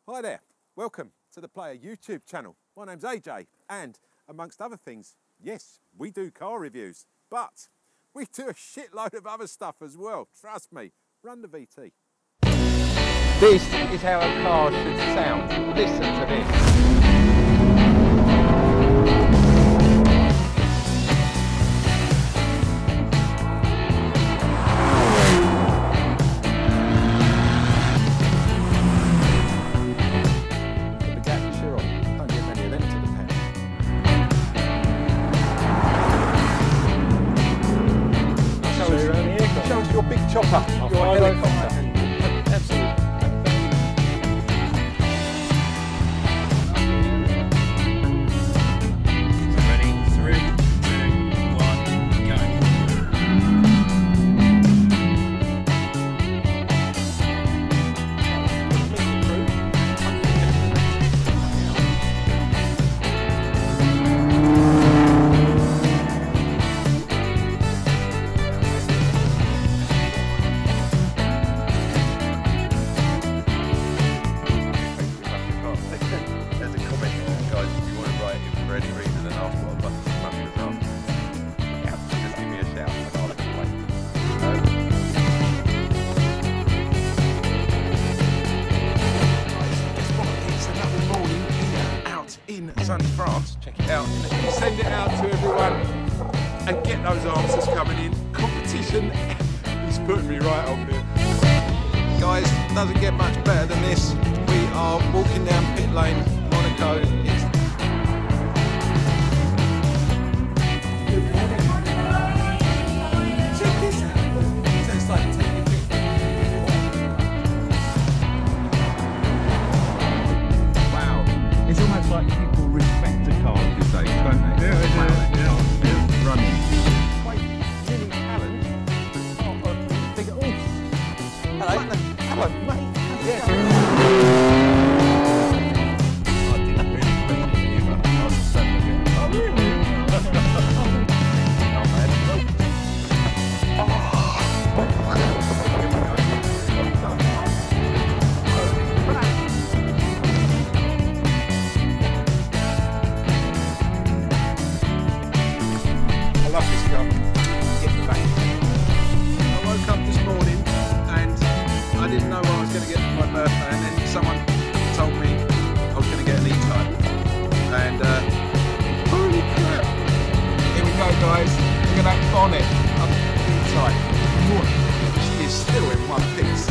Hi there, welcome to the Player YouTube channel. My name's AJ and amongst other things, yes, we do car reviews, but we do a shitload of other stuff as well. Trust me, run the VT. This is how a car should sound. Listen to this. Show us your big chopper, your helicopter. Absolutely. Ready? 3, 2, 1, go. Sunny France, check it out. Send it out to everyone and get those answers coming in. Competition, he's putting me right on here. Guys, doesn't get much better than this. We are walking down pit lane, Monaco. Check this out. It's like taking It's almost like people respect a car these days, don't they? Yeah, running. Wait, Jimmy Allen, big Hello. Hello, mate. I didn't really question you, but I was just having a bit. Oh, really? Not I love this car. Get the back. I woke up this morning and I didn't know what I was going to get for my birthday, and then someone told me I was going to get an E-Type. And holy crap! Here we go, guys. Look at that bonnet. E-Type. She is still in one piece.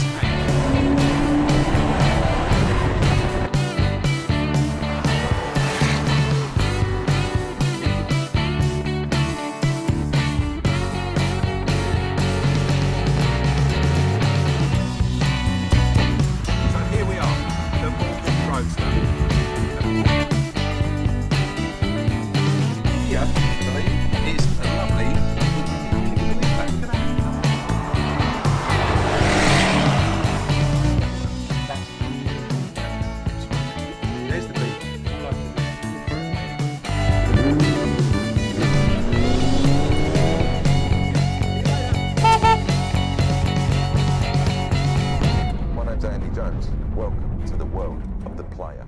Welcome to the world of the player.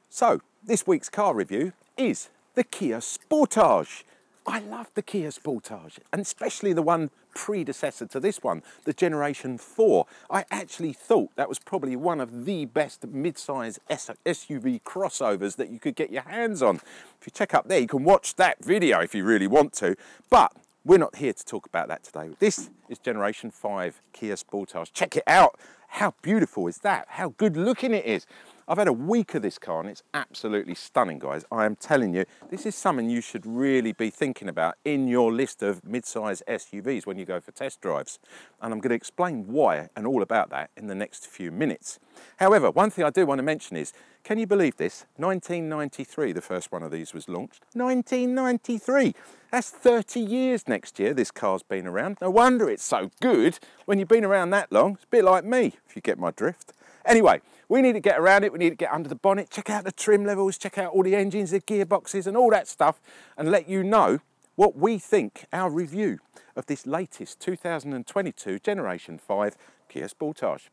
So, this week's car review is the Kia Sportage. I love the Kia Sportage, and especially the one predecessor to this one, the Generation 4. I actually thought that was probably one of the best mid-size SUV crossovers that you could get your hands on. If you check up there, you can watch that video if you really want to, but we're not here to talk about that today. This is Generation 5 Kia Sportage. Check it out. How beautiful is that? How good looking it is. I've had a week of this car and it's absolutely stunning, guys. I am telling you, this is something you should really be thinking about in your list of mid-size SUVs when you go for test drives. And I'm going to explain why and all about that in the next few minutes. However, one thing I do want to mention is, can you believe this? 1993, the first one of these was launched. 1993! That's 30 years next year this car's been around. No wonder it's so good when you've been around that long. It's a bit like me, if you get my drift. Anyway, we need to get around it, we need to get under the bonnet, check out the trim levels, check out all the engines, the gearboxes and all that stuff, and let you know what we think, our review of this latest 2022 Generation 5 Kia Sportage.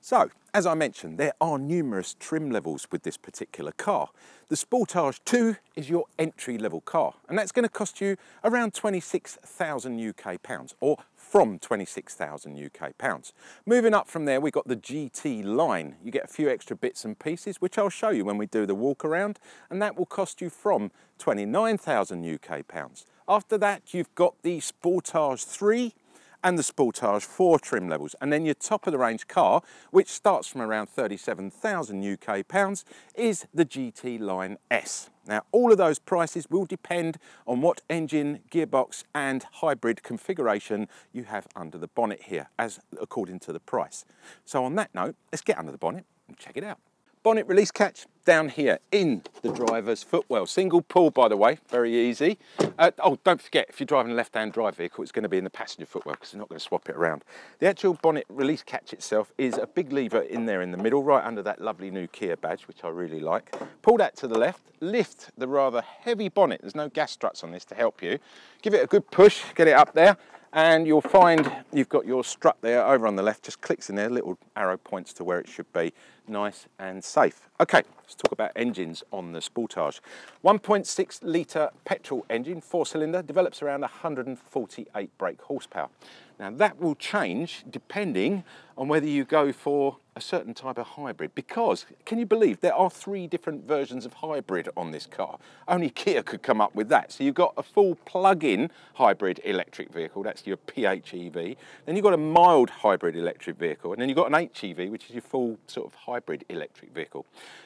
So, as I mentioned, there are numerous trim levels with this particular car. The Sportage 2 is your entry-level car, and that's going to cost you around 26,000 UK pounds, or from 26,000 UK pounds. Moving up from there, we've got the GT line. You get a few extra bits and pieces, which I'll show you when we do the walk around, and that will cost you from 29,000 UK pounds. After that, you've got the Sportage 3, and the Sportage 4 trim levels, and then your top of the range car, which starts from around 37,000 UK pounds, is the GT Line S. Now, all of those prices will depend on what engine, gearbox and hybrid configuration you have under the bonnet here, as according to the price. So on that note, let's get under the bonnet and check it out. Bonnet release catch down here in the driver's footwell. Single pull, by the way, very easy. Oh, don't forget, if you're driving a left-hand drive vehicle, it's going to be in the passenger footwell because they're not going to swap it around. The actual bonnet release catch itself is a big lever in there in the middle, right under that lovely new Kia badge, which I really like. Pull that to the left, lift the rather heavy bonnet. There's no gas struts on this to help you. Give it a good push, get it up there, and you'll find you've got your strut there over on the left, just clicks in there, little arrow points to where it should be, nice and safe. Okay, let's talk about engines on the Sportage. 1.6 litre petrol engine, 4-cylinder, develops around 148 brake horsepower. Now that will change depending on whether you go for a certain type of hybrid, because can you believe there are 3 different versions of hybrid on this car? Only Kia could come up with that. So you've got a full plug-in hybrid electric vehicle, that's your PHEV. Then you've got a mild hybrid electric vehicle, and then you've got an HEV, which is your full sort of hybrid electric vehicle.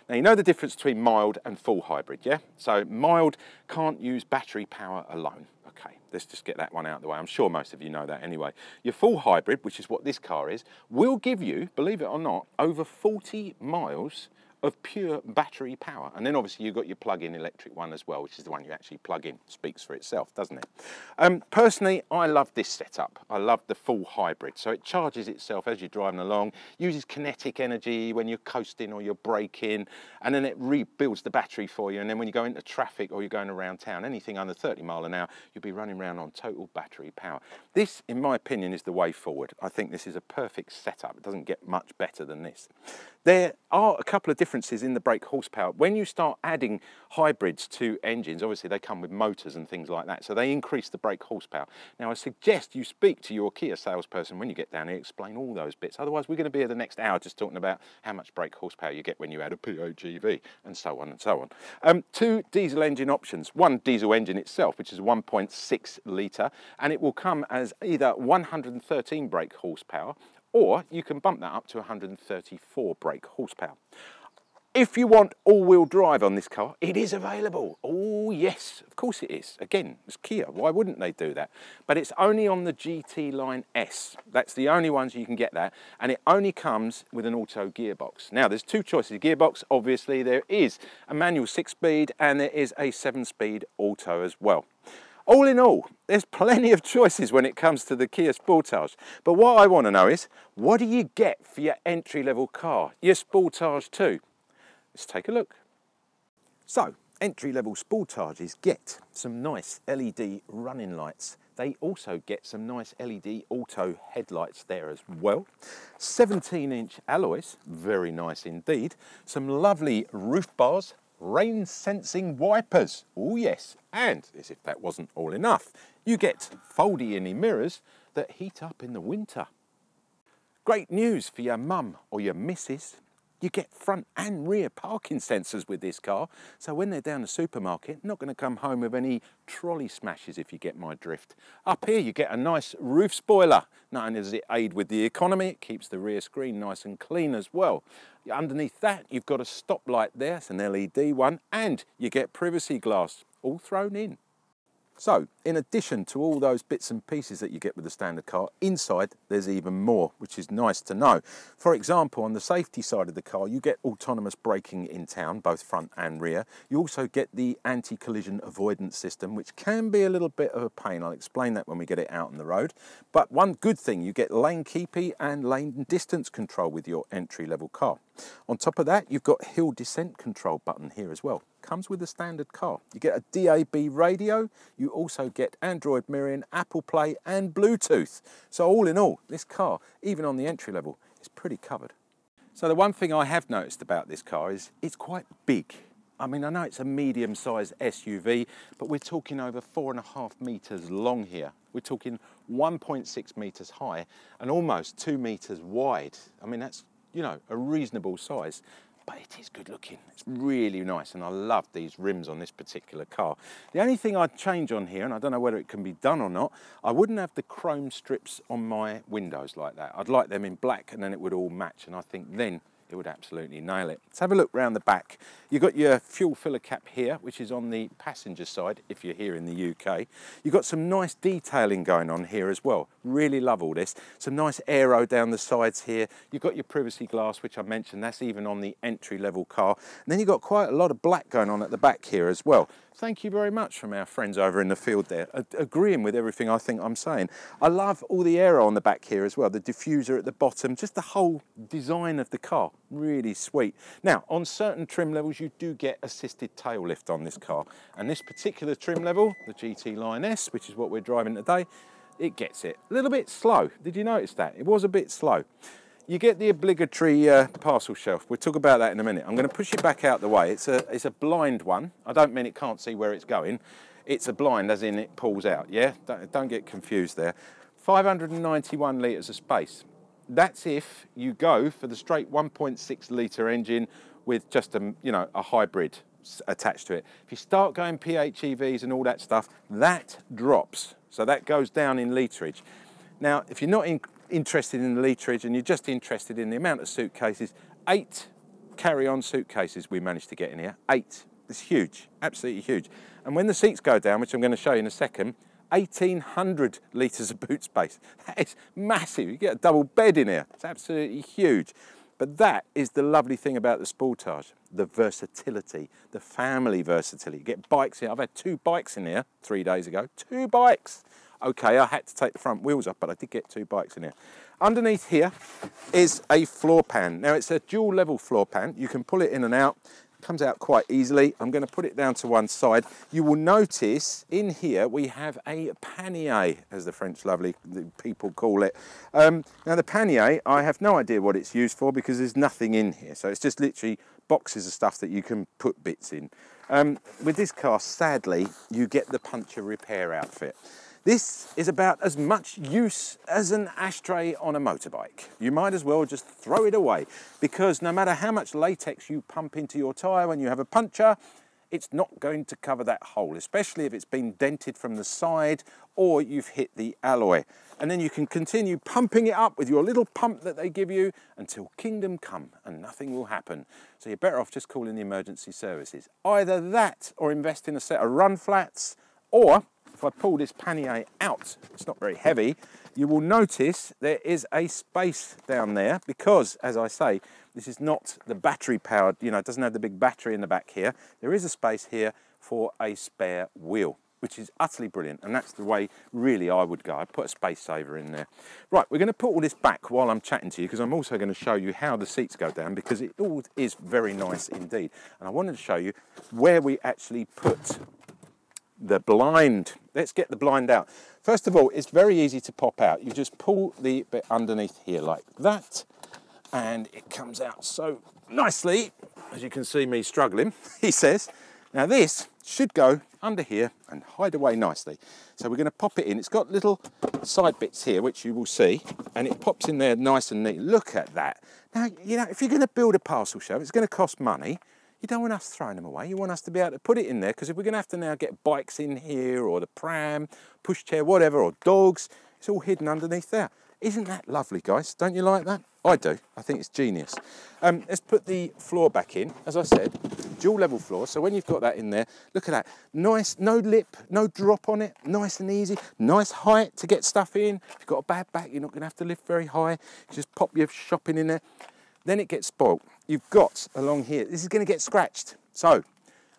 Now you know the difference between mild and full hybrid, yeah? So mild can't use battery power alone. Okay, let's just get that one out of the way. I'm sure most of you know that anyway. Your full hybrid, which is what this car is, will give you, believe it or not, over 40 miles of pure battery power. And then obviously you've got your plug-in electric one as well, which is the one you actually plug in. Speaks for itself, doesn't it? Personally, I love this setup. I love the full hybrid. So it charges itself as you're driving along, uses kinetic energy when you're coasting or you're braking, and then it rebuilds the battery for you. And then when you go into traffic or you're going around town, anything under 30 mile an hour, you'll be running around on total battery power. This, in my opinion, is the way forward. I think this is a perfect setup. It doesn't get much better than this. There are a couple of differences in the brake horsepower. When you start adding hybrids to engines, obviously they come with motors and things like that, so they increase the brake horsepower. Now I suggest you speak to your Kia salesperson when you get down here, explain all those bits. Otherwise we're going to be here the next hour just talking about how much brake horsepower you get when you add a PHEV and so on and so on. 2 diesel engine options. One diesel engine itself, which is a 1.6 litre, and it will come as either 113 brake horsepower, or you can bump that up to 134 brake horsepower. If you want all-wheel drive on this car, it is available. Oh yes, of course it is. Again, it's Kia, why wouldn't they do that? But it's only on the GT Line S. That's the only ones you can get that, and it only comes with an auto gearbox. Now there's 2 choices. Gearbox, obviously there is a manual 6-speed and there is a 7-speed auto as well. All in all, there's plenty of choices when it comes to the Kia Sportage. But what I want to know is, what do you get for your entry-level car, your Sportage 2? Let's take a look. So, entry-level Sportages get some nice LED running lights. They also get some nice LED auto headlights there as well. 17-inch alloys, very nice indeed. Some lovely roof bars. Rain sensing wipers, oh yes, and as if that wasn't all enough, you get foldy-in mirrors that heat up in the winter. Great news for your mum or your missus. You get front and rear parking sensors with this car, so when they're down the supermarket, not going to come home with any trolley smashes, if you get my drift. Up here you get a nice roof spoiler. Not only does it aid with the economy, it keeps the rear screen nice and clean as well. Underneath that you've got a stoplight there, it's an LED one, and you get privacy glass all thrown in. So, in addition to all those bits and pieces that you get with the standard car, inside there's even more, which is nice to know. For example, on the safety side of the car, you get autonomous braking in town, both front and rear. You also get the anti-collision avoidance system, which can be a little bit of a pain. I'll explain that when we get it out on the road. But one good thing, you get lane keeping and lane distance control with your entry-level car. On top of that, you've got hill descent control button here as well. Comes with a standard car. You get a DAB radio, you also get Android mirroring, Apple Play and Bluetooth. So all in all, this car, even on the entry level, is pretty covered. So the one thing I have noticed about this car is it's quite big. I mean, I know it's a medium-sized SUV, but we're talking over 4.5 metres long here. We're talking 1.6 metres high and almost 2 metres wide. I mean, that's, you know, a reasonable size, but it is good looking. It's really nice, and I love these rims on this particular car. The only thing I'd change on here, and I don't know whether it can be done or not, I wouldn't have the chrome strips on my windows like that. I'd like them in black, and then it would all match, and I think then it would absolutely nail it. Let's have a look round the back. You've got your fuel filler cap here, which is on the passenger side, if you're here in the UK. You've got some nice detailing going on here as well. Really love all this. Some nice aero down the sides here. You've got your privacy glass, which I mentioned, that's even on the entry-level car. And then you've got quite a lot of black going on at the back here as well. Thank you very much from our friends over in the field there, agreeing with everything I think I'm saying. I love all the aero on the back here as well, the diffuser at the bottom, just the whole design of the car, really sweet. Now, on certain trim levels, you do get assisted tail lift on this car. And this particular trim level, the GT Line S, which is what we're driving today, it gets it. A little bit slow. Did you notice that? It was a bit slow. You get the obligatory parcel shelf. We'll talk about that in a minute. I'm going to push it back out the way. It's a blind one. I don't mean it can't see where it's going. It's a blind, as in it pulls out, yeah? Don't get confused there. 591 litres of space. That's if you go for the straight 1.6 litre engine with just a, you know, a hybrid attached to it. If you start going PHEVs and all that stuff, that drops. So that goes down in litrage. Now, if you're not interested in the litrage and you're just interested in the amount of suitcases, 8 carry-on suitcases we managed to get in here. 8. It's huge, absolutely huge. And when the seats go down, which I'm going to show you in a second, 1,800 litres of boot space. That is massive. You get a double bed in here. It's absolutely huge. But that is the lovely thing about the Sportage, the versatility, the family versatility. You get bikes here. I've had 2 bikes in here 3 days ago. 2 bikes. Okay, I had to take the front wheels off, but I did get 2 bikes in here. Underneath here is a floor pan. Now, it's a dual level floor pan. You can pull it in and out. It comes out quite easily. I'm going to put it down to one side. You will notice in here we have a pannier, as the French lovely people call it. Now, the pannier, I have no idea what it's used for because there's nothing in here. So it's just literally boxes of stuff that you can put bits in. With this car, sadly, you get the puncture repair outfit. This is about as much use as an ashtray on a motorbike. You might as well just throw it away because no matter how much latex you pump into your tyre when you have a puncture, it's not going to cover that hole, especially if it's been dented from the side or you've hit the alloy. And then you can continue pumping it up with your little pump that they give you until kingdom come and nothing will happen. So you're better off just calling the emergency services. Either that or invest in a set of run flats, or if I pull this pannier out, it's not very heavy, you will notice there is a space down there because, as I say, this is not the battery powered, you know, it doesn't have the big battery in the back here. There is a space here for a spare wheel, which is utterly brilliant, and that's the way really I would go. I'd put a space saver in there. Right, we're going to put all this back while I'm chatting to you because I'm also going to show you how the seats go down because it all is very nice indeed. And I wanted to show you where we actually put the blind. Let's get the blind out. First of all, it's very easy to pop out. You just pull the bit underneath here like that, and it comes out so nicely, as you can see me struggling, he says. Now this should go under here and hide away nicely. So we're going to pop it in. It's got little side bits here, which you will see, and it pops in there nice and neat. Look at that. Now, you know, if you're going to build a parcel shelf, it's going to cost money. You don't want us throwing them away. You want us to be able to put it in there because if we're going to have to now get bikes in here or the pram, pushchair, whatever, or dogs, it's all hidden underneath there. Isn't that lovely, guys? Don't you like that? I do. I think it's genius. Let's put the floor back in. As I said, dual level floor. So when you've got that in there, look at that. Nice, no lip, no drop on it. Nice and easy. Nice height to get stuff in. If you've got a bad back, you're not going to have to lift very high. You just pop your shopping in there. Then it gets spoilt. You've got along here, this is going to get scratched. So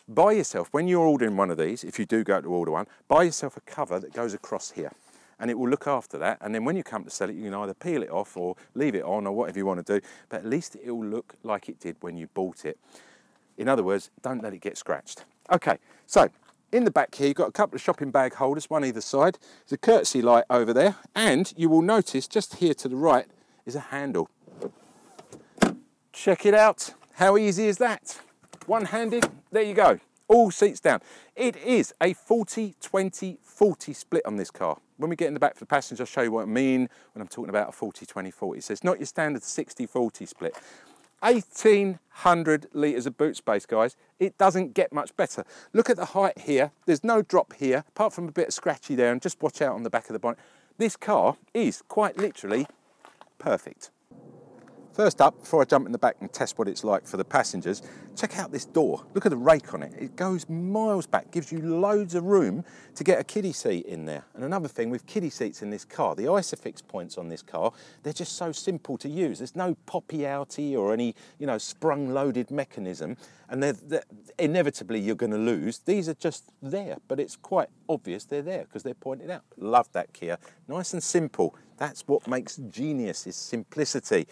buy yourself, when you're ordering one of these, if you do go to order one, buy yourself a cover that goes across here and it will look after that. And then when you come to sell it, you can either peel it off or leave it on or whatever you want to do, but at least it will look like it did when you bought it. In other words, don't let it get scratched. Okay, so in the back here, you've got a couple of shopping bag holders, one either side. There's a courtesy light over there, and you will notice just here to the right is a handle. Check it out. How easy is that? One-handed, there you go. All seats down. It is a 40-20-40 split on this car. When we get in the back for the passenger, I'll show you what I mean when I'm talking about a 40-20-40. So it's not your standard 60-40 split. 1,800 litres of boot space, guys. It doesn't get much better. Look at the height here. There's no drop here, apart from a bit of scratchy there, and just watch out on the back of the bonnet. This car is quite literally perfect. First up, before I jump in the back and test what it's like for the passengers, check out this door. Look at the rake on it. It goes miles back, gives you loads of room to get a kiddie seat in there. And another thing with kiddie seats in this car, the ISOFIX points on this car, they're just so simple to use. There's no poppy outy or any, you know, sprung loaded mechanism. And they're inevitably you're going to lose. These are just there, but it's quite obvious they're there because they're pointed out. Love that Kia. Nice and simple. That's what makes genius, is simplicity.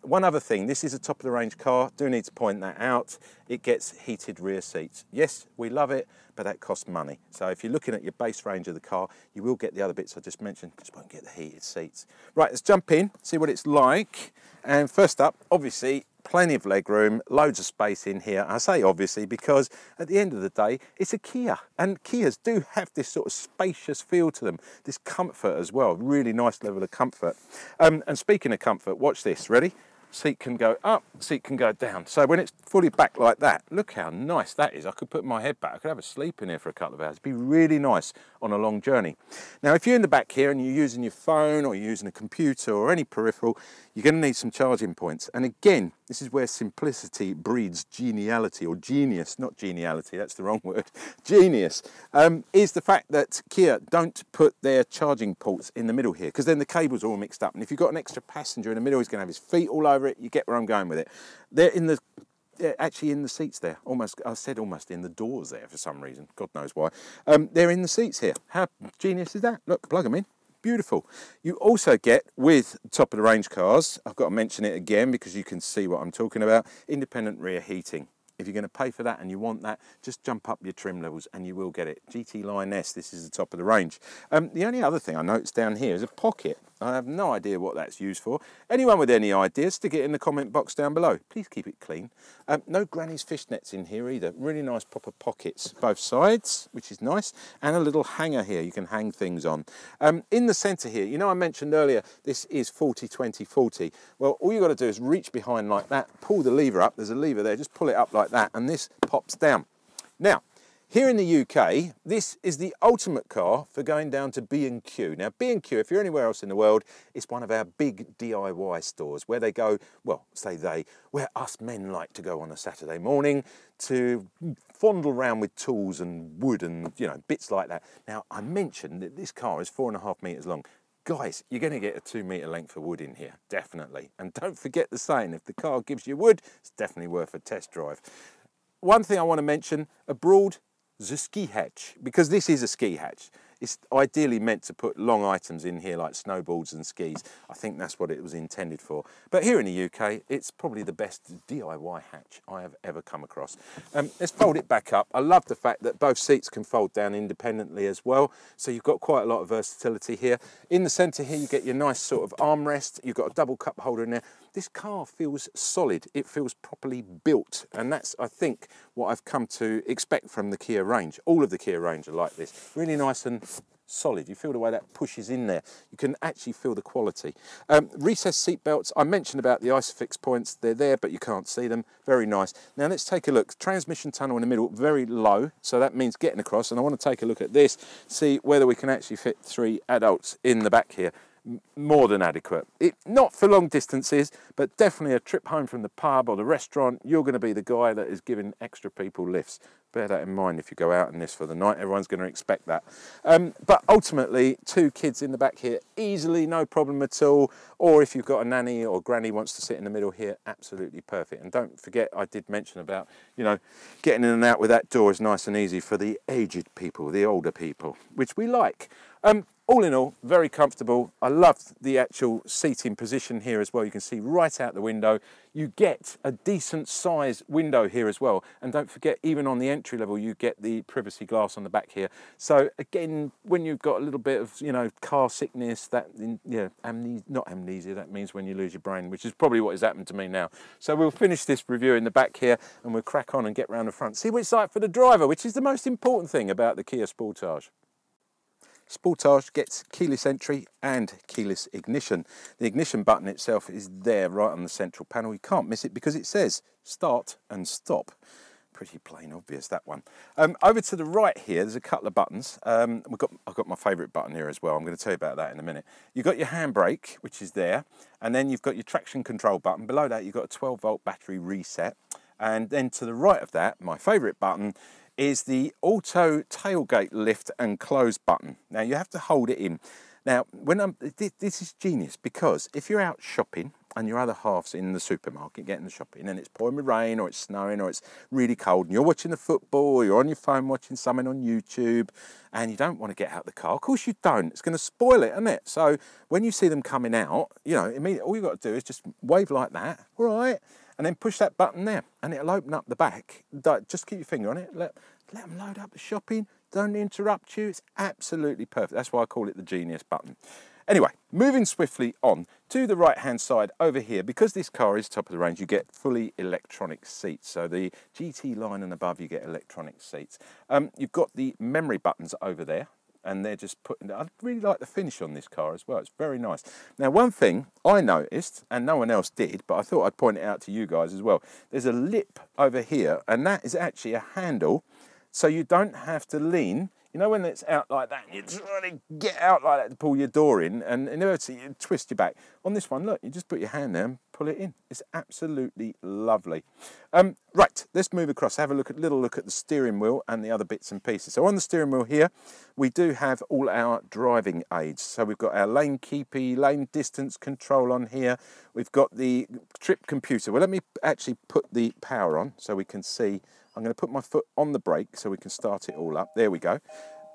One other thing, this is a top of the range car. Do need to point that out. It gets heated rear seats. Yes, we love it, but that costs money. So if you're looking at your base range of the car, you will get the other bits I just mentioned, just won't get the heated seats. Right, let's jump in, see what it's like. And first up, obviously, plenty of leg room, loads of space in here. I say obviously because at the end of the day, it's a Kia, and Kias do have this sort of spacious feel to them, this comfort as well, really nice level of comfort. And speaking of comfort, watch this, ready? Seat can go up, seat can go down. So when it's fully back like that, look how nice that is. I could put my head back, I could have a sleep in here for a couple of hours. It'd be really nice on a long journey. Now, if you're in the back here and you're using your phone or you're using a computer or any peripheral, you're going to need some charging points. And again, this is where simplicity breeds geniality, or genius, not geniality, that's the wrong word. Genius is the fact that Kia don't put their charging ports in the middle here, because then the cables are all mixed up. And if you've got an extra passenger in the middle, he's going to have his feet all over it. You get where I'm going with it. They're actually in the seats there. Almost, I said almost in the doors there for some reason. God knows why. They're in the seats here. How genius is that? Look, plug them in. Beautiful. You also get, with top of the range cars, I've got to mention it again because you can see what I'm talking about, independent rear heating. If you're going to pay for that and you want that, just jump up your trim levels and you will get it. GT Line S, this is the top of the range. The only other thing I noticed down here is a pocket. I have no idea what that's used for. Anyone with any ideas, stick it in the comment box down below. Please keep it clean. No granny's fishnets in here either. Really nice proper pockets, both sides, which is nice, and a little hanger here you can hang things on. In the centre here, you know I mentioned earlier, this is 40-20-40. Well, all you've got to do is reach behind like that, pull the lever up. There's a lever there, just pull it up like that, and this pops down. Now, here in the UK, this is the ultimate car for going down to B&Q. Now, B&Q, if you're anywhere else in the world, it's one of our big DIY stores where they go, well, say they, where us men like to go on a Saturday morning to fondle around with tools and wood and, you know, bits like that. Now, I mentioned that this car is 4.5 metres long. Guys, you're going to get a 2 metre length of wood in here, definitely. And don't forget the saying, if the car gives you wood, it's definitely worth a test drive. One thing I want to mention, abroad, the ski hatch, because this is a ski hatch. It's ideally meant to put long items in here like snowboards and skis. I think that's what it was intended for. But here in the UK, it's probably the best DIY hatch I have ever come across. Let's fold it back up. I love the fact that both seats can fold down independently as well. So you've got quite a lot of versatility here. In the centre here, you get your nice sort of armrest. You've got a double cup holder in there. This car feels solid. It feels properly built. And that's, I think, what I've come to expect from the Kia range. All of the Kia range are like this. Really nice and solid. You feel the way that pushes in there. You can actually feel the quality. Recessed seat belts. I mentioned about the ISOFIX points. They're there, but you can't see them. Very nice. Now let's take a look. Transmission tunnel in the middle, very low. So that means getting across. And I want to take a look at this, see whether we can actually fit 3 adults in the back here. More than adequate. Not for long distances, but definitely a trip home from the pub or the restaurant, you're going to be the guy that is giving extra people lifts. Bear that in mind if you go out in this for the night. Everyone's going to expect that. But ultimately, 2 kids in the back here, easily, no problem at all. Or if you've got a nanny or granny wants to sit in the middle here, absolutely perfect. And don't forget, I did mention about, you know, getting in and out with that door is nice and easy for the aged people, the older people, which we like. all in all, very comfortable. I love the actual seating position here as well. You can see right out the window. You get a decent size window here as well. And don't forget, even on the entry level, you get the privacy glass on the back here. So again, when you've got a little bit of, you know, car sickness, that, yeah, not amnesia, that means when you lose your brain, which is probably what has happened to me now. So we'll finish this review in the back here and we'll crack on and get round the front. See what it's like for the driver, which is the most important thing about the Kia Sportage. Sportage gets keyless entry and keyless ignition. The ignition button itself is there right on the central panel. You can't miss it because it says start and stop. Pretty plain obvious, that one. Over to the right here, there's a couple of buttons. I've got my favourite button here as well. I'm going to tell you about that in a minute. You've got your handbrake, which is there, and then you've got your traction control button. Below that, you've got a 12-volt battery reset. And then to the right of that, my favourite button, is the auto tailgate lift and close button. Now you have to hold it in. Now this is genius, because if you're out shopping and your other half's in the supermarket getting the shopping and it's pouring with rain or it's snowing or it's really cold and you're watching the football or you're on your phone watching something on YouTube and you don't want to get out of the car, of course you don't. It's going to spoil it, isn't it? So when you see them coming out, you know, immediately all you've got to do is just wave like that, all right? And then push that button there and it'll open up the back. Just keep your finger on it, let them load up the shopping, don't interrupt you. It's absolutely perfect. That's why I call it the genius button. Anyway, moving swiftly on to the right hand side over here, because this car is top of the range, you get fully electronic seats. So the GT line and above, you get electronic seats. You've got the memory buttons over there, and they're just putting, I really like the finish on this car as well. It's very nice. Now, one thing I noticed, and no one else did, but I thought I'd point it out to you guys as well. There's a lip over here, and that is actually a handle, so you don't have to lean. You know when it's out like that, and you're trying to get out like that to pull your door in, and inevitably you twist your back. On this one, look, you just put your hand there and pull it in. It's absolutely lovely. Right, let's move across. Have a little look at the steering wheel and the other bits and pieces. So on the steering wheel here, we do have all our driving aids. So we've got our lane keepy, lane distance control on here. We've got the trip computer. Well, let me actually put the power on so we can see. I'm going to put my foot on the brake so we can start it all up. There we go.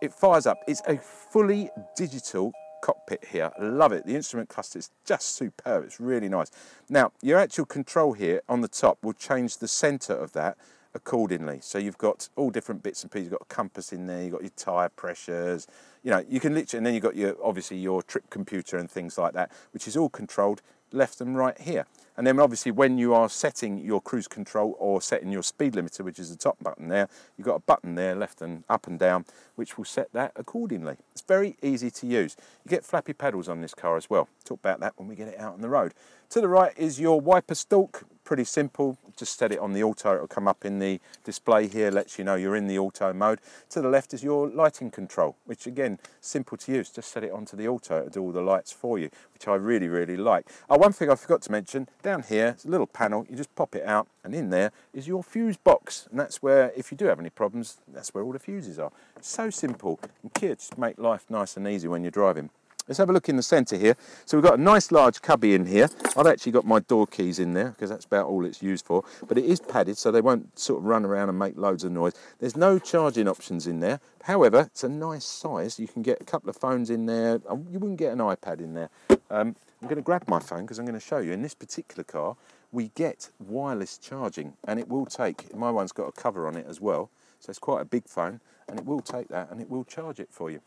It fires up. It's a fully digital cockpit here. I love it. The instrument cluster is just superb. It's really nice. Now, your actual control here on the top will change the centre of that accordingly. So you've got all different bits and pieces. You've got a compass in there. You've got your tyre pressures. You know, you can literally, and then you've got your, obviously your trip computer and things like that, which is all controlled left and right here. And then obviously when you are setting your cruise control or setting your speed limiter, which is the top button there, you've got a button there, left and up and down, which will set that accordingly. It's very easy to use. You get flappy paddles on this car as well. Talk about that when we get it out on the road. To the right is your wiper stalk. Pretty simple. Just set it on the auto. It'll come up in the display here, lets you know you're in the auto mode. To the left is your lighting control, which again, simple to use. Just set it onto the auto to do all the lights for you, which I really, really like. One thing I forgot to mention, down here, it's a little panel. You just pop it out, and in there is your fuse box. And that's where, if you do have any problems, that's where all the fuses are. It's so simple. And Kia just make life nice and easy when you're driving. Let's have a look in the centre here. So we've got a nice large cubby in here. I've actually got my door keys in there because that's about all it's used for. But it is padded so they won't sort of run around and make loads of noise. There's no charging options in there. However, it's a nice size. You can get a couple of phones in there. You wouldn't get an iPad in there. I'm going to grab my phone because I'm going to show you. In this particular car, we get wireless charging, and it will take, my one's got a cover on it as well. So it's quite a big phone, and it will take that and it will charge it for you.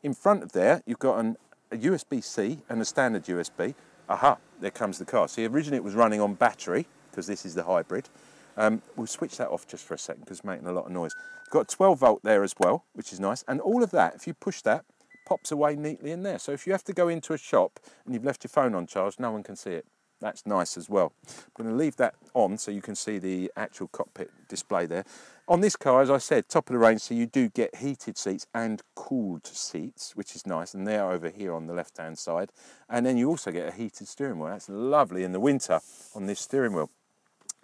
In front of there, you've got a USB-C and a standard USB. Aha, there comes the car. See, originally it was running on battery, because this is the hybrid. We'll switch that off just for a second, because it's making a lot of noise. You've got 12 volt there as well, which is nice. And all of that, if you push that, pops away neatly in there. So if you have to go into a shop and you've left your phone on charge, no one can see it. That's nice as well. I'm going to leave that on so you can see the actual cockpit display there. On this car, as I said, top of the range, so you do get heated seats and cooled seats, which is nice, and they're over here on the left-hand side. And then you also get a heated steering wheel. That's lovely in the winter on this steering wheel.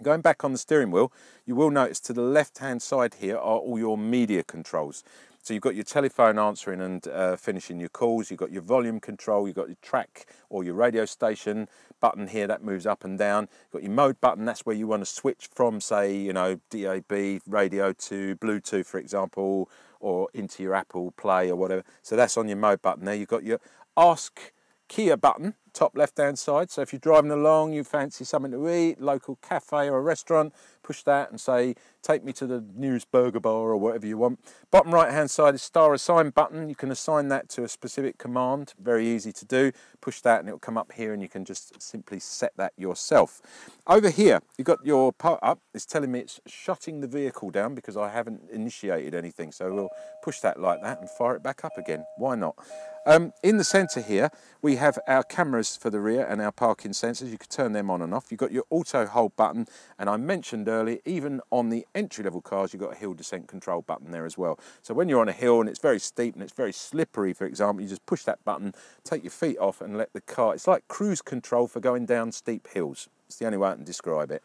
Going back on the steering wheel, you will notice to the left-hand side here are all your media controls. So you've got your telephone answering and finishing your calls. You've got your volume control. You've got your track or your radio station button here that moves up and down. You've got your mode button. That's where you want to switch from, say, you know, DAB radio to Bluetooth, for example, or into your Apple Play or whatever. So that's on your mode button there. You've got your Ask Kia button, top left-hand side. So if you're driving along, you fancy something to eat, local cafe or a restaurant, push that and say, take me to the nearest burger bar or whatever you want. Bottom right-hand side is star assign button. You can assign that to a specific command. Very easy to do. Push that and it'll come up here and you can just simply set that yourself. Over here, you've got your part up. It's telling me it's shutting the vehicle down because I haven't initiated anything. So we'll push that like that and fire it back up again. Why not? In the centre here, we have our cameras for the rear and our parking sensors. You can turn them on and off. You've got your auto hold button, and I mentioned earlier, even on the entry-level cars, you've got a hill descent control button there as well. So when you're on a hill and it's very steep and it's very slippery, for example, you just push that button, take your feet off and let the car, it's like cruise control for going down steep hills. It's the only way I can describe it.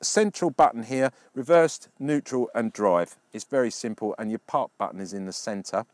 Central button here, reversed, neutral and drive. It's very simple, and your park button is in the centre.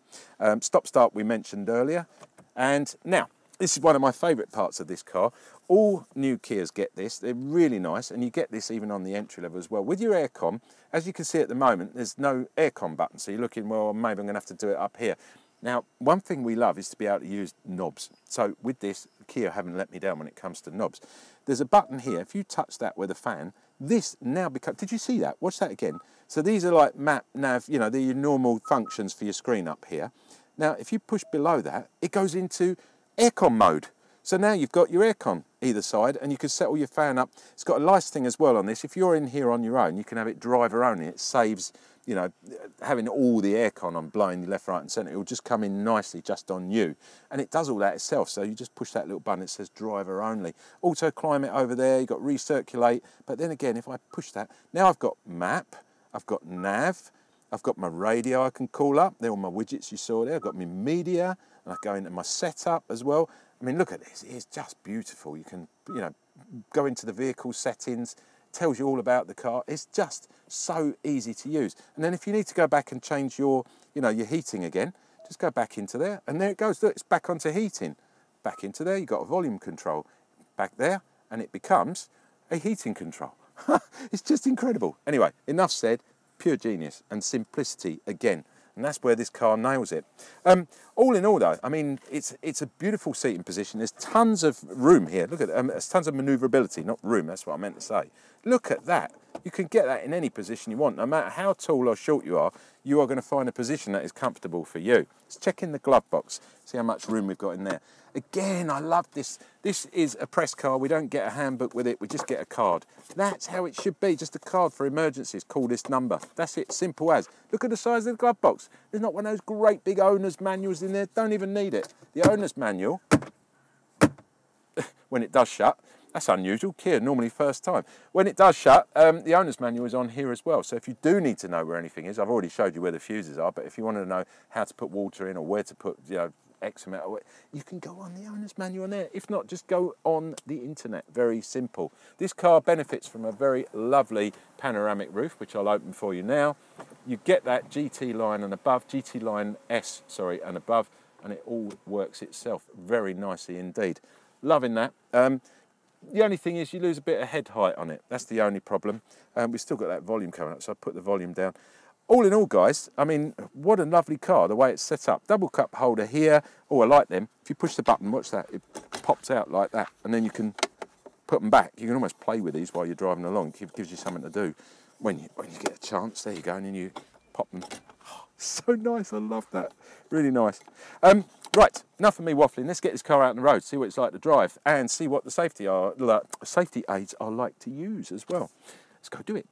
Stop start we mentioned earlier. And now, this is one of my favourite parts of this car. All new Kias get this. They're really nice, and you get this even on the entry level as well. With your aircon, as you can see at the moment, there's no aircon button. So you're looking, well, maybe I'm going to have to do it up here. Now, one thing we love is to be able to use knobs. So with this, Kia haven't let me down when it comes to knobs. There's a button here. If you touch that with a fan, this now becomes, did you see that? Watch that again. So these are like map, nav, you know, they're your normal functions for your screen up here. Now, if you push below that, it goes into aircon mode. So now you've got your aircon either side, and you can set all your fan up. It's got a nice thing as well on this. If you're in here on your own, you can have it driver only. It saves, you know, having all the aircon on blowing you left, right and centre. It will just come in nicely just on you. And it does all that itself. So you just push that little button, it says driver only. Auto climate over there, you've got recirculate. But then again, if I push that, now I've got map, I've got nav, I've got my radio I can call up. They're all my widgets you saw there. I've got my media, and I go into my setup as well. I mean, look at this, it's just beautiful. You can, you know, go into the vehicle settings, tells you all about the car. It's just so easy to use. And then if you need to go back and change your, you know, your heating again, just go back into there, and there it goes. Look, it's back onto heating. Back into there, you've got a volume control. Back there, and it becomes a heating control. It's just incredible. Anyway, enough said, pure genius and simplicity again. And that's where this car nails it. All in all though, I mean, it's a beautiful seating position. There's tons of room here. Look at it, there's tons of manoeuvrability, not room, that's what I meant to say. Look at that. You can get that in any position you want. No matter how tall or short you are going to find a position that is comfortable for you. Let's check in the glove box, see how much room we've got in there. Again, I love this. This is a press car. We don't get a handbook with it. We just get a card. That's how it should be. Just a card for emergencies. Call this number. That's it. Simple as. Look at the size of the glove box. There's not one of those great big owner's manuals in there. Don't even need it. The owner's manual, when it does shut, that's unusual. Kia, normally first time. When it does shut, the owner's manual is on here as well. So if you do need to know where anything is, I've already showed you where the fuses are, but if you want to know how to put water in or where to put, you know, X amount of, you can go on the owner's manual on there. If not, just go on the internet. Very simple. This car benefits from a very lovely panoramic roof, which I'll open for you now. You get that GT line and above, GT line S, sorry, and above, and it all works itself very nicely indeed. Loving that. The only thing is you lose a bit of head height on it. That's the only problem. We've still got that volume coming up, so I put the volume down. All in all, guys, I mean, what a lovely car, the way it's set up. Double cup holder here. Oh, I like them. If you push the button, watch that, it pops out like that, and then you can put them back. You can almost play with these while you're driving along. It gives you something to do when you get a chance. There you go, and then you pop them. Oh, so nice, I love that. Really nice. Right, enough of me waffling. Let's get this car out on the road, see what it's like to drive, and see what the safety aids are like to use as well. Let's go do it.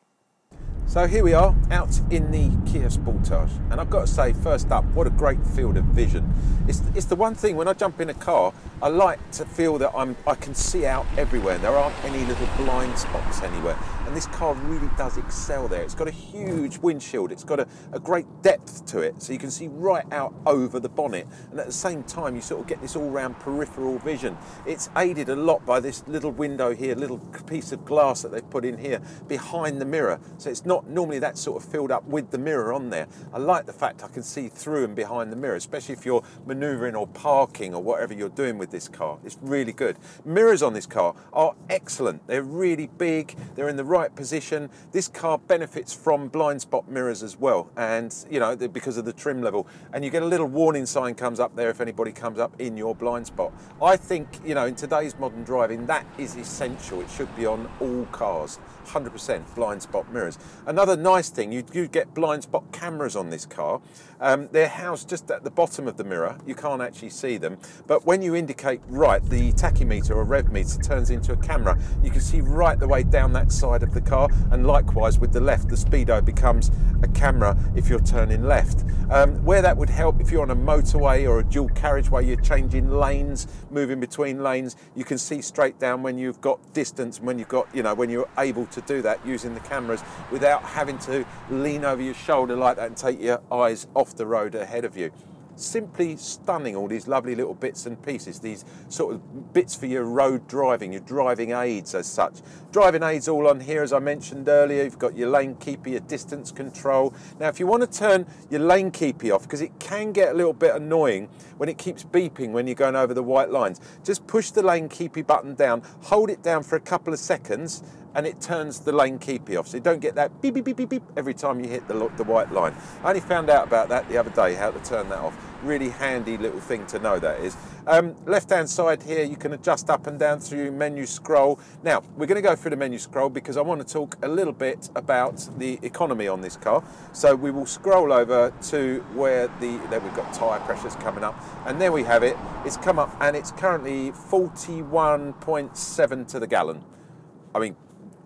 So here we are out in the Kia Sportage, and I've got to say, first up, what a great field of vision. It's the one thing when I jump in a car, I like to feel that I can see out everywhere. There aren't any little blind spots anywhere. and this car really does excel there. It's got a huge windshield, it's got a great depth to it, so you can see right out over the bonnet, and at the same time you sort of get this all-round peripheral vision. It's aided a lot by this little window here, little piece of glass that they've put in here behind the mirror, so it's not normally that sort of filled up with the mirror on there. I like the fact I can see through and behind the mirror, especially if you're manoeuvring or parking or whatever you're doing with this car. It's really good. Mirrors on this car are excellent. They're really big, they're in the right position. This car benefits from blind spot mirrors as well, and you know, because of the trim level, and you get a little warning sign comes up there if anybody comes up in your blind spot. I think, you know, in today's modern driving, that is essential. It should be on all cars, 100% blind spot mirrors. Another nice thing, you do get blind spot cameras on this car. They're housed just at the bottom of the mirror. You can't actually see them, but when you indicate right, the tachymeter or rev meter turns into a camera. You can see right the way down that side of the car, and likewise with the left, the speedo becomes a camera if you're turning left. Where that would help if you're on a motorway or a dual carriageway, you're changing lanes, moving between lanes, you can see straight down when you've got distance, and when you've got, you know, when you're able to do that using the cameras without having to lean over your shoulder like that and take your eyes off the road ahead of you. Simply stunning, all these lovely little bits and pieces, these sort of bits for your road driving, your driving aids as such. Driving aids all on here, as I mentioned earlier. You've got your lane keeper, your distance control. Now if you want to turn your lane keeper off, because it can get a little bit annoying when it keeps beeping when you're going over the white lines, just push the lane keeper button down, hold it down for a couple of seconds, and it turns the lane keeper off, so you don't get that beep, beep, beep, beep, beep every time you hit the white line. I only found out about that the other day, how to turn that off. Really handy little thing to know, that is. Left hand side here, you can adjust up and down through menu scroll. Now we're going to go through the menu scroll because I want to talk a little bit about the economy on this car. So we will scroll over to where there we've got tyre pressures coming up, and there we have it. It's come up and it's currently 41.7 to the gallon. I mean,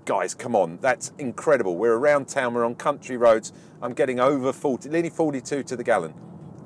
guys, come on, that's incredible. We're around town, we're on country roads. I'm getting over 40, nearly 42 to the gallon.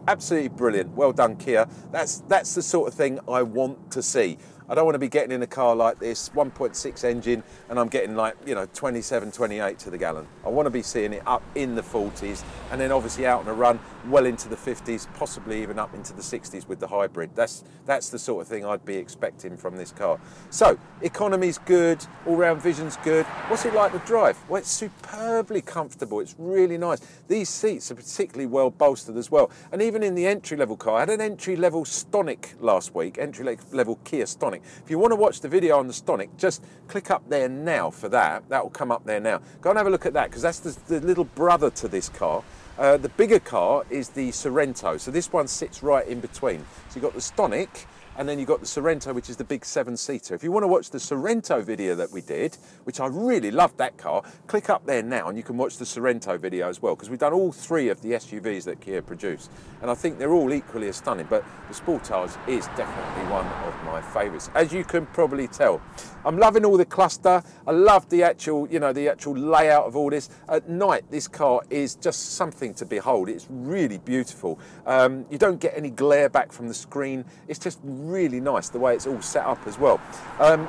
Absolutely brilliant. Well done, Kia. That's the sort of thing I want to see. I don't want to be getting in a car like this, 1.6 engine, and I'm getting like, you know, 27, 28 to the gallon. I want to be seeing it up in the 40s, and then obviously out on a run, well into the 50s, possibly even up into the 60s with the hybrid. That's the sort of thing I'd be expecting from this car. So, economy's good, all-round vision's good. What's it like to drive? Well, it's superbly comfortable. It's really nice. These seats are particularly well bolstered as well. And even in the entry-level car, I had an entry-level Stonic last week, entry-level Kia Stonic. If you want to watch the video on the Stonic, just click up there now for that. That will come up there now. Go and have a look at that, because that's the little brother to this car. The bigger car is the Sorento, so this one sits right in between. So you've got the Stonic, and then you've got the Sorento, which is the big 7-seater. If you want to watch the Sorento video that we did, which I really loved that car, click up there now and you can watch the Sorento video as well, because we've done all three of the SUVs that Kia produce, and I think they're all equally as stunning, but the Sportage is definitely one of my favourites, as you can probably tell. I'm loving all the cluster. I love the actual, you know, the actual layout of all this. At night, this car is just something to behold. It's really beautiful. You don't get any glare back from the screen. It's just really nice the way it's all set up as well.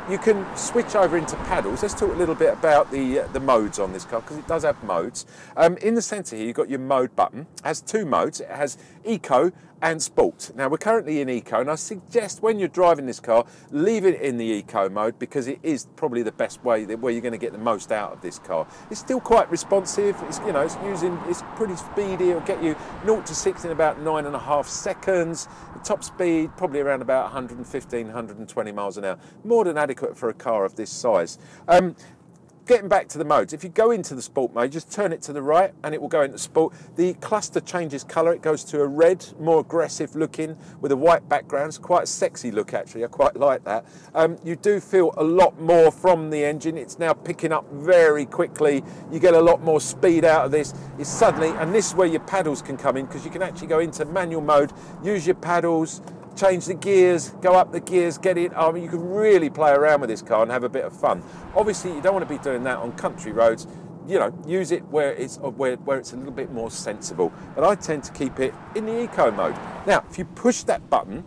You can switch over into paddles. Let's talk a little bit about the modes on this car, because it does have modes. In the centre here, you've got your mode button. It has two modes. It has Eco and Sport. Now we're currently in Eco, and I suggest when you're driving this car, leave it in the Eco mode, because it is probably the best way where you're going to get the most out of this car. It's still quite responsive. It's, you know, it's pretty speedy. It'll get you 0 to 60 in about 9.5 seconds. The top speed probably around about 115, 120 miles an hour. More than adequate for a car of this size. Getting back to the modes, if you go into the Sport mode, just turn it to the right and it will go into Sport. The cluster changes colour. It goes to a red, more aggressive looking with a white background. It's quite a sexy look, actually. I quite like that. You do feel a lot more from the engine. It's now picking up very quickly. You get a lot more speed out of this. It's suddenly, and this is where your paddles can come in, because you can actually go into manual mode, use your paddles, change the gears, go up the gears, get it. I mean, you can really play around with this car and have a bit of fun. Obviously, you don't want to be doing that on country roads. You know, use it where it's a little bit more sensible. But I tend to keep it in the Eco mode. Now, if you push that button,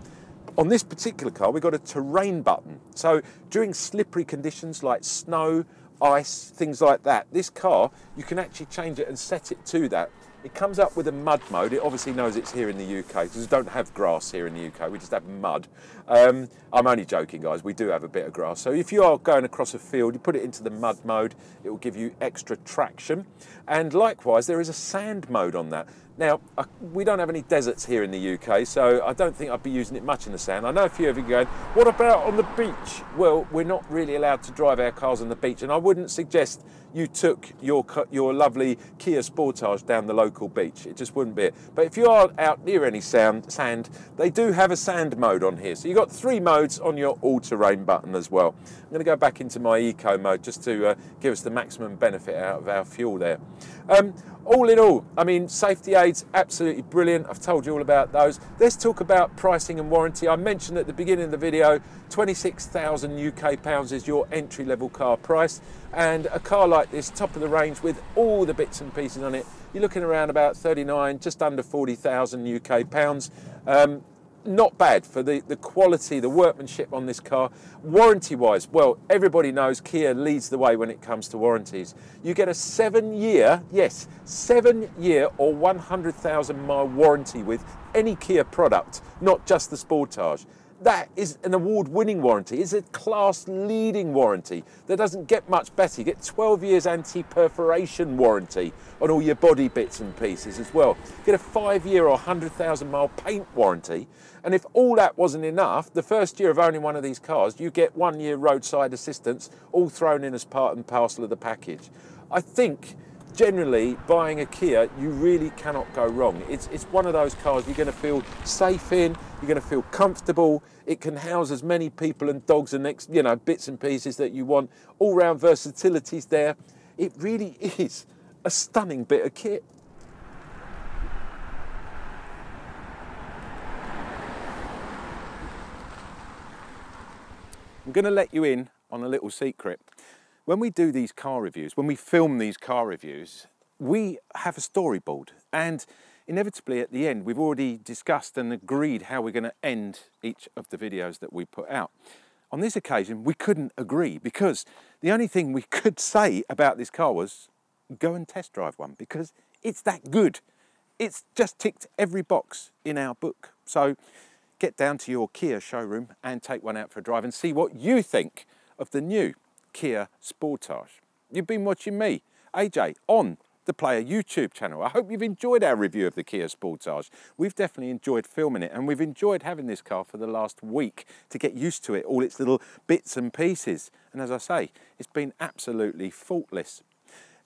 on this particular car, we've got a terrain button. So during slippery conditions like snow ice, things like that. This car, you can actually change it and set it to that. It comes up with a mud mode. It obviously knows it's here in the UK because we don't have grass here in the UK. We just have mud. I'm only joking, guys. We do have a bit of grass. So if you are going across a field, you put it into the mud mode, it will give you extra traction. And likewise, there is a sand mode on that. Now, we don't have any deserts here in the UK, so I don't think I'd be using it much in the sand. I know a few of you are going, what about on the beach? Well, we're not really allowed to drive our cars on the beach, and I wouldn't suggest you took your lovely Kia Sportage down the local beach. It just wouldn't be it. But if you are out near any sand, they do have a sand mode on here. So you've got 3 modes on your all-terrain button as well. I'm going to go back into my eco mode just to give us the maximum benefit out of our fuel there. All in all, I mean, safety aids, absolutely brilliant. I've told you all about those. Let's talk about pricing and warranty. I mentioned at the beginning of the video, 26,000 UK pounds is your entry-level car price. And a car like this, top of the range with all the bits and pieces on it, you're looking around about 39, just under 40,000 UK pounds. Not bad for the quality, the workmanship on this car. Warranty-wise, well, everybody knows Kia leads the way when it comes to warranties. You get a 7-year, yes, 7-year or 100,000 mile warranty with any Kia product, not just the Sportage. That is an award-winning warranty. It's a class-leading warranty that doesn't get much better. You get 12 years anti-perforation warranty on all your body bits and pieces as well. You get a 5-year or 100,000 mile paint warranty. And if all that wasn't enough, the first year of owning one of these cars, you get 1 year roadside assistance, all thrown in as part and parcel of the package. I think generally, buying a Kia, you really cannot go wrong. It's one of those cars you're going to feel safe in, you're going to feel comfortable. It can house as many people and dogs and bits and pieces that you want. All-round versatility's there. It really is a stunning bit of kit. I'm going to let you in on a little secret. When we do these car reviews, when we film these car reviews, we have a storyboard, and inevitably at the end we've already discussed and agreed how we're going to end each of the videos that we put out. On this occasion we couldn't agree, because the only thing we could say about this car was go and test drive one, because it's that good. It's just ticked every box in our book. So get down to your Kia showroom and take one out for a drive and see what you think of the new Kia Sportage. You've been watching me, AJ, on the Player YouTube channel. I hope you've enjoyed our review of the Kia Sportage. We've definitely enjoyed filming it, and we've enjoyed having this car for the last week to get used to it, all its little bits and pieces. And as I say, it's been absolutely faultless.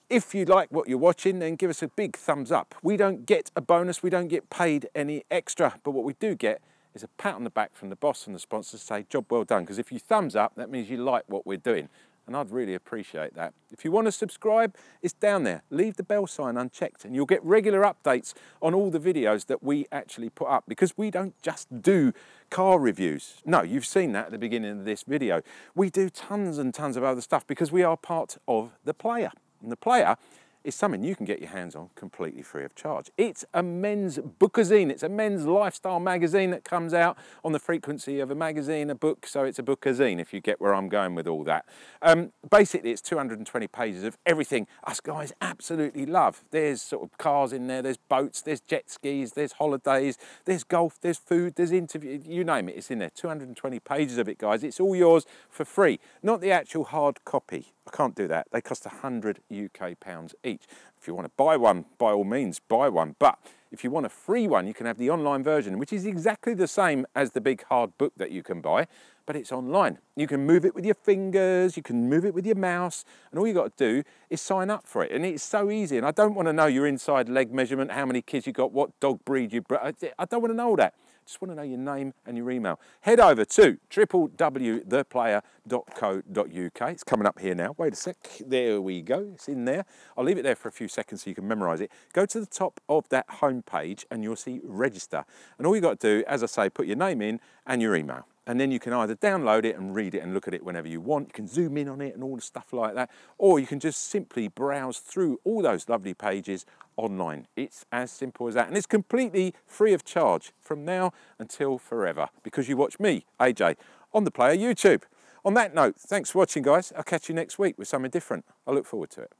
If you like what you're watching, then give us a big thumbs up. We don't get a bonus, we don't get paid any extra, but what we do get is a pat on the back from the boss and the sponsors to say, job well done, because if you thumbs up, that means you like what we're doing. And I'd really appreciate that. If you want to subscribe, it's down there. Leave the bell sign unchecked and you'll get regular updates on all the videos that we actually put up, because we don't just do car reviews. No, you've seen that at the beginning of this video. We do tons and tons of other stuff because we are part of The Player. And The Player is something you can get your hands on completely free of charge. It's a men's bookazine. It's a men's lifestyle magazine that comes out on the frequency of a magazine, a book, so it's a bookazine, if you get where I'm going with all that. Basically, it's 220 pages of everything us guys absolutely love. There's sort of cars in there, there's boats, there's jet skis, there's holidays, there's golf, there's food, there's interview, you name it, it's in there. 220 pages of it, guys. It's all yours for free, not the actual hard copy. I can't do that. They cost £100 UK each. If you want to buy one, by all means, buy one. But if you want a free one, you can have the online version, which is exactly the same as the big hard book that you can buy, but it's online. You can move it with your fingers, you can move it with your mouse, and all you got to do is sign up for it. And it's so easy. And I don't want to know your inside leg measurement, how many kids you got, what dog breed you bred. I don't want to know all that. Just want to know your name and your email. Head over to www.theplayer.co.uk. It's coming up here now. Wait a sec. There we go. It's in there. I'll leave it there for a few seconds so you can memorise it. Go to the top of that home page and you'll see register. And all you got to do, as I say, put your name in and your email. And then you can either download it and read it and look at it whenever you want. You can zoom in on it and all the stuff like that. Or you can just simply browse through all those lovely pages online. It's as simple as that. And it's completely free of charge from now until forever, because you watch me, AJ, on the Player YouTube. On that note, thanks for watching, guys. I'll catch you next week with something different. I look forward to it.